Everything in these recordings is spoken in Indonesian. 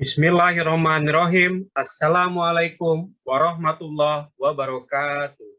Bismillahirrahmanirrahim. Assalamualaikum warahmatullahi wabarakatuh.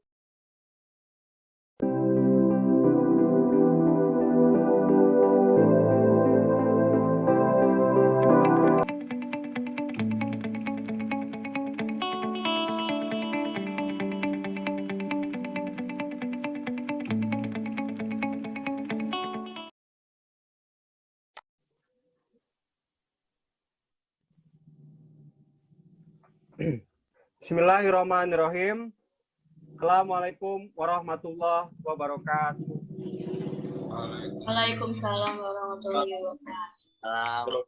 Bismillahirrahmanirrahim. Assalamualaikum warahmatullahi wabarakatuh. Waalaikumsalam warahmatullahi wabarakatuh.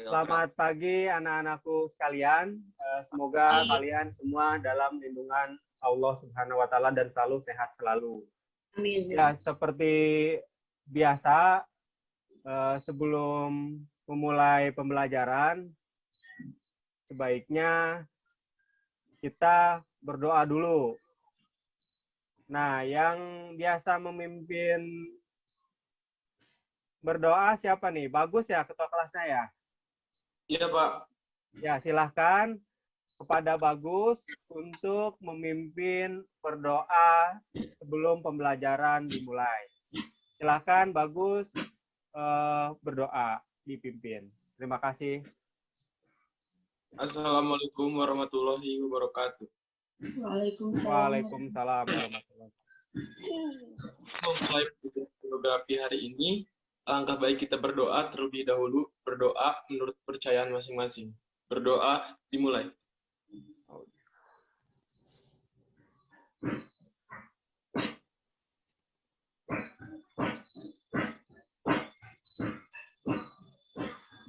Selamat pagi anak-anakku sekalian. Semoga kalian semua dalam lindungan Allah Subhanahu wa taala dan selalu sehat selalu. Amin. Ya, seperti biasa sebelum memulai pembelajaran sebaiknya kita berdoa dulu. Nah, yang biasa memimpin berdoa siapa nih? Bagus ya ketua kelasnya ya? Iya, Pak. Ya, silahkan kepada Bagus untuk memimpin berdoa sebelum pembelajaran dimulai. Silahkan Bagus berdoa dipimpin. Terima kasih. Assalamualaikum warahmatullahi wabarakatuh. Waalaikumsalam warahmatullahi wabarakatuh. Memulai geografi hari ini, alangkah baik kita berdoa terlebih dahulu. Berdoa menurut kepercayaan masing-masing. Berdoa dimulai.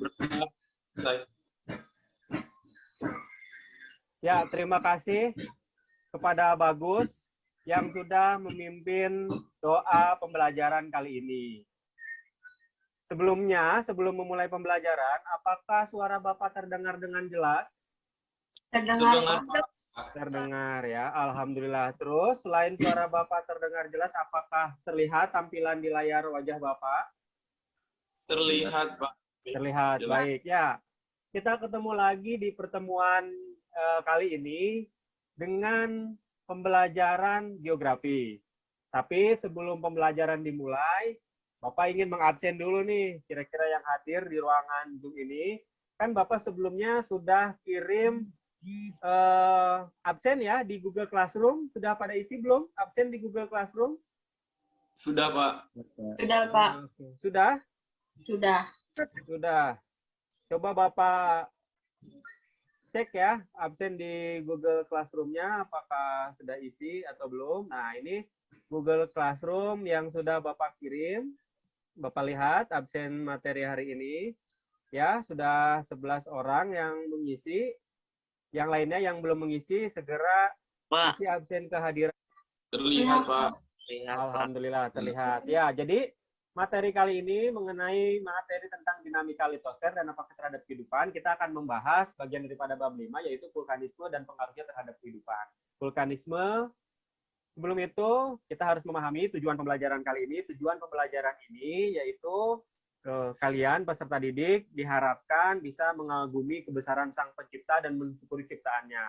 Berdoa selesai. Ya, terima kasih kepada Bagus yang sudah memimpin doa pembelajaran kali ini. Sebelumnya, sebelum memulai pembelajaran, apakah suara Bapak terdengar dengan jelas? Terdengar, Pak. Terdengar ya, Alhamdulillah. Terus, selain suara Bapak terdengar jelas, apakah terlihat tampilan di layar wajah Bapak? Terlihat, Pak. Terlihat, Jelas. baik ya. Kita ketemu lagi di pertemuan kali ini dengan pembelajaran geografi. Tapi sebelum pembelajaran dimulai, Bapak ingin mengabsen dulu nih, kira-kira yang hadir di ruangan Zoom ini. Kan Bapak sebelumnya sudah kirim absen ya di Google Classroom. Sudah pada isi belum absen di Google Classroom? Sudah, Pak. Sudah, Pak. Sudah? Sudah. Sudah. Coba Bapak cek ya absen di Google Classroom-nya apakah sudah isi atau belum. Nah, ini Google Classroom yang sudah Bapak kirim. Bapak lihat absen materi hari ini. Ya, sudah 11 orang yang mengisi. Yang lainnya yang belum mengisi segera isi absen kehadiran. Terlihat, Pak. Alhamdulillah terlihat. Ya, jadi materi kali ini mengenai materi tentang dinamika litosfer dan apakah terhadap kehidupan. Kita akan membahas bagian daripada bab 5 yaitu vulkanisme dan pengaruhnya terhadap kehidupan. Vulkanisme. Sebelum itu kita harus memahami tujuan pembelajaran kali ini. Tujuan pembelajaran ini yaitu kalian peserta didik diharapkan bisa mengagumi kebesaran Sang Pencipta dan mensyukuri ciptaannya.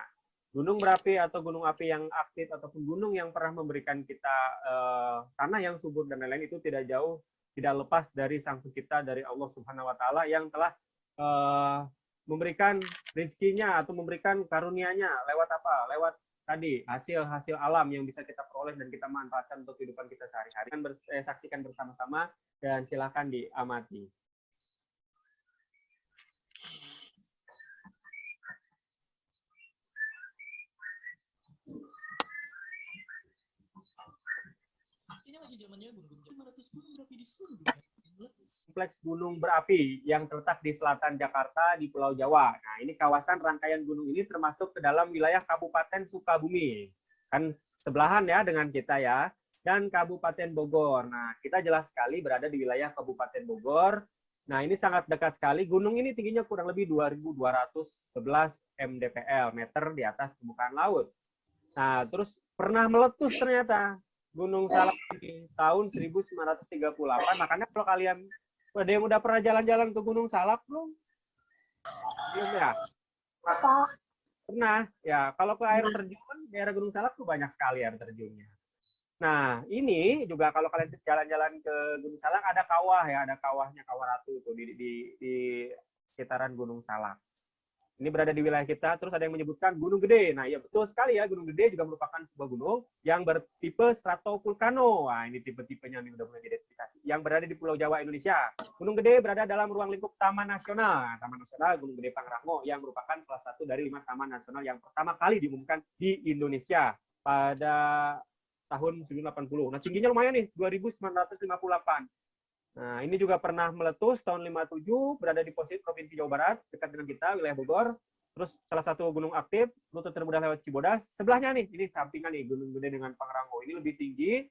Gunung berapi atau gunung api yang aktif ataupun gunung yang pernah memberikan kita tanah yang subur dan lain-lain itu tidak jauh, tidak lepas dari Sang Pencipta, dari Allah Subhanahu wa taala yang telah memberikan rezekinya atau memberikan karunia-Nya lewat apa? Lewat tadi hasil-hasil alam yang bisa kita peroleh dan kita manfaatkan untuk kehidupan kita sehari-hari. Saksikan bersama-sama dan silakan diamati. Kompleks gunung berapi yang terletak di selatan Jakarta di Pulau Jawa. Nah, ini kawasan rangkaian gunung ini termasuk ke dalam wilayah Kabupaten Sukabumi. Kan sebelahan ya dengan kita ya. Dan Kabupaten Bogor. Nah, kita jelas sekali berada di wilayah Kabupaten Bogor. Nah, ini sangat dekat sekali. Gunung ini tingginya kurang lebih 2.211 mdpl, meter di atas permukaan laut. Nah, terus pernah meletus ternyata Gunung Salak di tahun 1938. Makanya kalau kalian ada yang udah pernah jalan-jalan ke Gunung Salak belum? Belum ya? Pernah. Ya, kalau ke air terjun, daerah Gunung Salak tuh banyak sekali air terjunnya. Nah, ini juga kalau kalian jalan-jalan ke Gunung Salak ada kawah ya, ada kawahnya Kawah Ratu tuh di sekitaran Gunung Salak. Ini berada di wilayah kita, terus ada yang menyebutkan Gunung Gede. Nah, iya betul sekali ya, Gunung Gede juga merupakan sebuah gunung yang bertipe stratovulkano. Wah, ini tipe-tipenya nih udah mulai diidentifikasi. Yang berada di Pulau Jawa, Indonesia. Gunung Gede berada dalam ruang lingkup Taman Nasional. Nah, Taman Nasional Gunung Gede Pangrango yang merupakan salah satu dari 5 taman nasional yang pertama kali diumumkan di Indonesia pada tahun 1980. Nah, tingginya lumayan nih, 2.958. Nah, ini juga pernah meletus tahun 57, berada di posisi Provinsi Jawa Barat, dekat dengan kita, wilayah Bogor. Terus salah satu gunung aktif, rute termudah lewat Cibodas. Sebelahnya nih, ini sampingan nih, Gunung Gede dengan Pangrango. Ini lebih tinggi,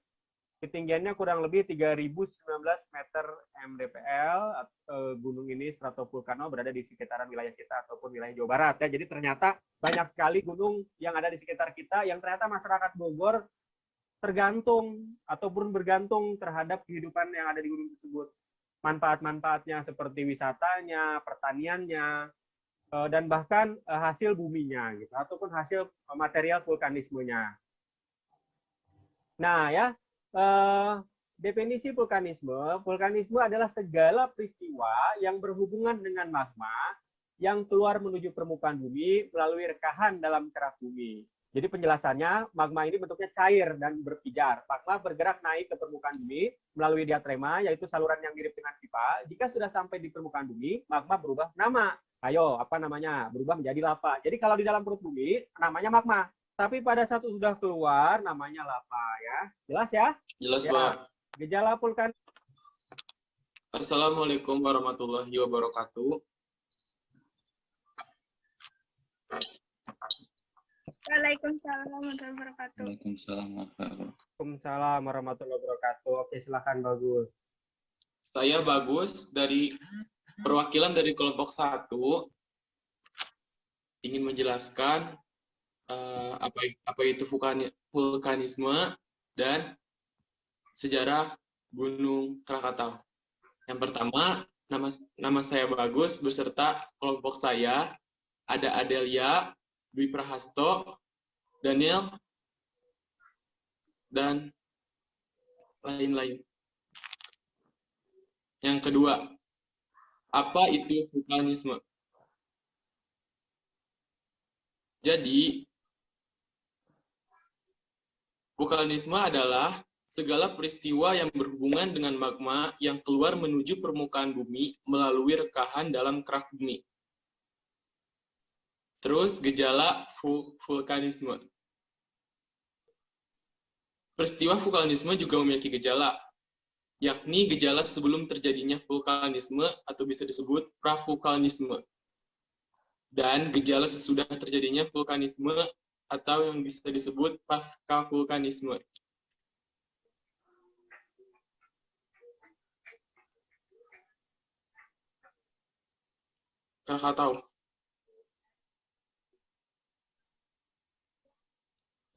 ketinggiannya kurang lebih 3.019 meter mdpl. Gunung ini stratovulkano berada di sekitaran wilayah kita ataupun wilayah Jawa Barat. Ya, jadi ternyata banyak sekali gunung yang ada di sekitar kita, yang ternyata masyarakat Bogor tergantung ataupun bergantung terhadap kehidupan yang ada di gunung tersebut. Manfaat-manfaatnya seperti wisatanya, pertaniannya, dan bahkan hasil buminya, gitu, ataupun hasil material vulkanismenya. Nah, ya, definisi vulkanisme, vulkanisme adalah segala peristiwa yang berhubungan dengan magma yang keluar menuju permukaan bumi melalui rekahan dalam kerak bumi. Jadi penjelasannya, magma ini bentuknya cair dan berpijar. Magma bergerak naik ke permukaan bumi melalui diatrema, yaitu saluran yang mirip dengan pipa. Jika sudah sampai di permukaan bumi, magma berubah nama. Ayo, apa namanya? Berubah menjadi lava. Jadi kalau di dalam perut bumi, namanya magma. Tapi pada saat sudah keluar, namanya lava. Ya, jelas ya? Jelas, ya. Pak. Gejala vulkan. Assalamualaikum warahmatullahi wabarakatuh. Waalaikumsalam warahmatullahi wabarakatuh. Waalaikumsalam warahmatullahi wabarakatuh. Oke, silakan Bagus. Saya Bagus dari perwakilan dari kelompok 1 ingin menjelaskan apa itu vulkanisme dan sejarah Gunung Krakatau. Yang pertama, nama saya Bagus beserta kelompok saya ada Adelia, Dwi Prahasto, Daniel, dan lain-lain. Yang kedua, apa itu vulkanisme? Jadi, vulkanisme adalah segala peristiwa yang berhubungan dengan magma yang keluar menuju permukaan bumi melalui rekahan dalam kerak bumi. Terus gejala vulkanisme. Peristiwa vulkanisme juga memiliki gejala, yakni gejala sebelum terjadinya vulkanisme atau bisa disebut pravulkanisme. Dan gejala sesudah terjadinya vulkanisme atau yang bisa disebut pasca vulkanisme. Krakatau.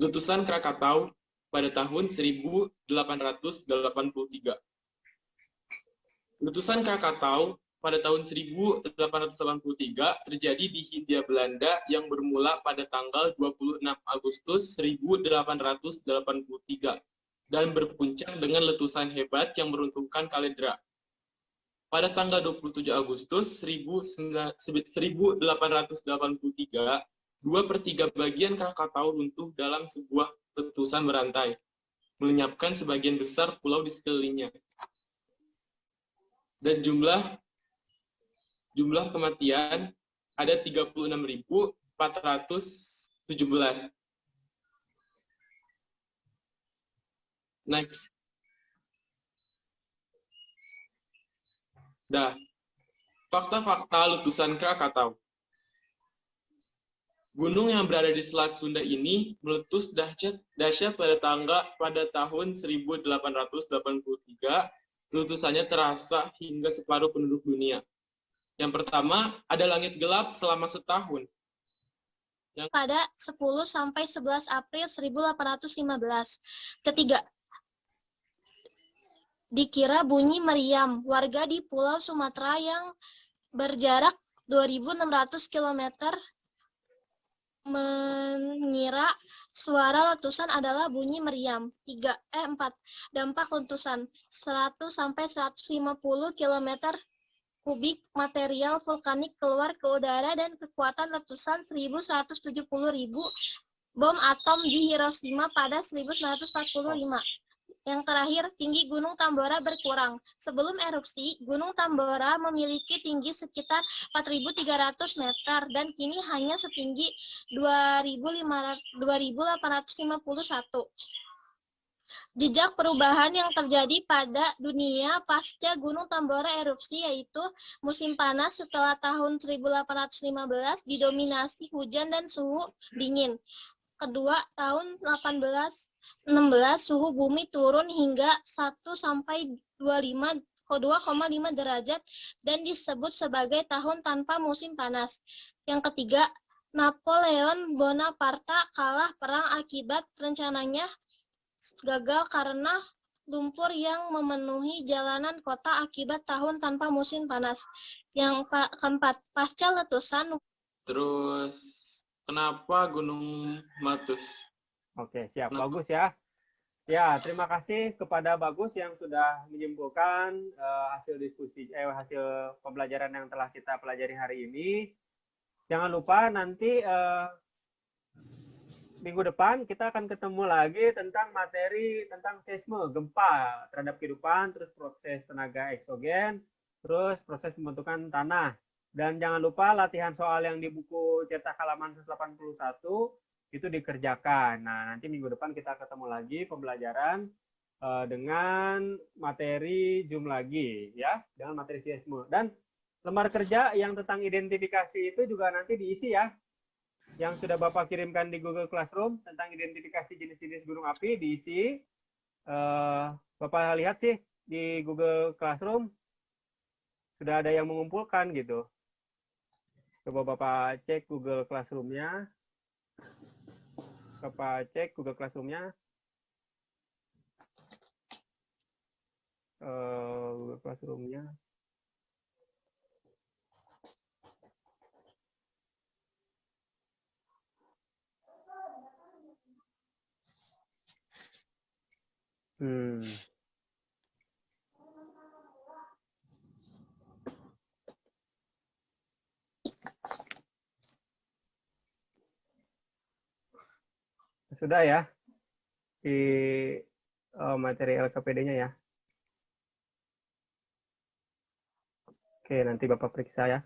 Letusan Krakatau pada tahun 1883. Letusan Krakatau pada tahun 1883 terjadi di Hindia Belanda yang bermula pada tanggal 26 Agustus 1883 dan berpuncak dengan letusan hebat yang meruntuhkan Kaldera. Pada tanggal 27 Agustus 1883, 2/3 bagian Krakatau runtuh dalam sebuah letusan berantai, melenyapkan sebagian besar pulau di sekelilingnya. Dan jumlah kematian ada 36.417. Next. Fakta-fakta letusan Krakatau. Gunung yang berada di Selat Sunda ini meletus dahsyat pada tahun 1883. Letusannya terasa hingga separuh penduduk dunia. Yang pertama, ada langit gelap selama setahun. Pada 10 sampai 11 April 1815. Ketiga, dikira bunyi meriam warga di Pulau Sumatera yang berjarak 2.600 km mengira suara letusan adalah bunyi meriam. 4. Dampak letusan 100 sampai 150 km kubik material vulkanik keluar ke udara dan kekuatan letusan 1.170.000 bom atom di Hiroshima pada 1945. Yang terakhir, tinggi Gunung Tambora berkurang. Sebelum erupsi, Gunung Tambora memiliki tinggi sekitar 4.300 meter dan kini hanya setinggi 2.851. Jejak perubahan yang terjadi pada dunia pasca Gunung Tambora erupsi yaitu musim panas setelah tahun 1815 didominasi hujan dan suhu dingin. Kedua, tahun 1816 suhu bumi turun hingga 1 sampai 2,5 derajat dan disebut sebagai tahun tanpa musim panas. Yang ketiga, Napoleon Bonaparte kalah perang akibat rencananya gagal karena lumpur yang memenuhi jalanan kota akibat tahun tanpa musim panas. Yang keempat, pasca letusan. Terus kenapa Gunung Meletus? Oke, siap. Kenapa? Bagus ya. Ya, terima kasih kepada Bagus yang sudah menyimpulkan hasil pembelajaran yang telah kita pelajari hari ini. Jangan lupa nanti minggu depan kita akan ketemu lagi tentang materi tentang seisme, gempa terhadap kehidupan, terus proses tenaga eksogen, terus proses pembentukan tanah. Dan jangan lupa latihan soal yang di buku cetak halaman 181 itu dikerjakan. Nah, nanti minggu depan kita ketemu lagi pembelajaran dengan materi Zoom lagi, ya, dengan materi seisme. Dan lembar kerja yang tentang identifikasi itu juga nanti diisi ya. Yang sudah Bapak kirimkan di Google Classroom tentang identifikasi jenis-jenis gunung api diisi. Bapak lihat sih di Google Classroom sudah ada yang mengumpulkan gitu. Coba Bapak cek Google Classroom-nya. Bapak cek Google Classroom-nya. Google Classroom-nya. Sudah ya di materi LKPD-nya ya. Oke, nanti Bapak periksa ya.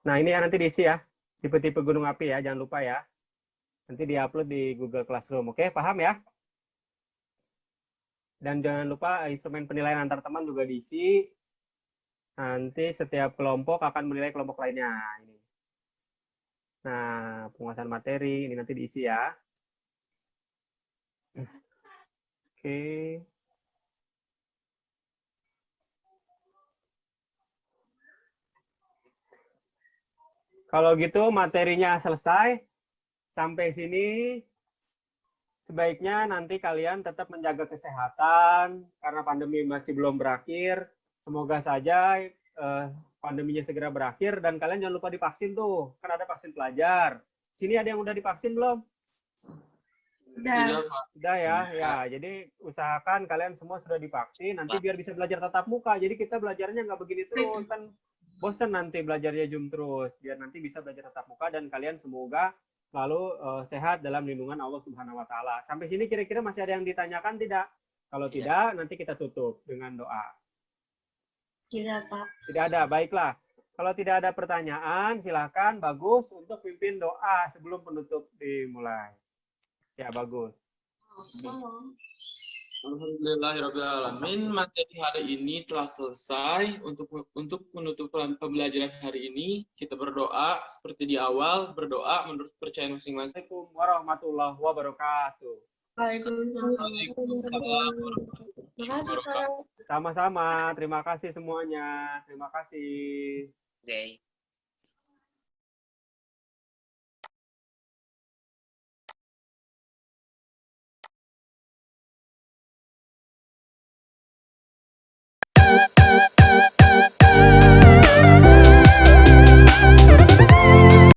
Nah, ini ya nanti diisi ya. Tipe-tipe gunung api ya, jangan lupa ya. Nanti diupload di Google Classroom. Oke, paham ya? Dan jangan lupa instrumen penilaian antar teman juga diisi. Nanti setiap kelompok akan menilai kelompok lainnya. Ini. Nah, penguasaan materi ini nanti diisi ya. Oke. Kalau gitu materinya selesai. Sampai sini sebaiknya nanti kalian tetap menjaga kesehatan karena pandemi masih belum berakhir. Semoga saja pandeminya segera berakhir dan kalian jangan lupa divaksin tuh. Kan ada vaksin pelajar. Sini ada yang udah divaksin belum? Udah. Sudah ya. Ya, jadi usahakan kalian semua sudah divaksin nanti biar bisa belajar tatap muka. Jadi kita belajarnya nggak begini terus kan bosan nanti belajarnya Zoom terus. Biar nanti bisa belajar tatap muka dan kalian semoga selalu sehat dalam lindungan Allah Subhanahu wa taala. Sampai sini kira-kira masih ada yang ditanyakan tidak? Kalau tidak, nanti kita tutup dengan doa. Tidak, Pak. Tidak ada, baiklah. Kalau tidak ada pertanyaan, silakan Bagus untuk pimpin doa sebelum penutup dimulai. Ya, Bagus. Alhamdulillahirrahmanirrahim. Materi hari ini telah selesai. Untuk menutup pembelajaran hari ini, kita berdoa seperti di awal, berdoa menurut kepercayaan masing-masing. Assalamualaikum warahmatullahi wabarakatuh. Waalaikumsalam. Terima kasih, Pak. Sama-sama, terima kasih semuanya. Terima kasih. Oke.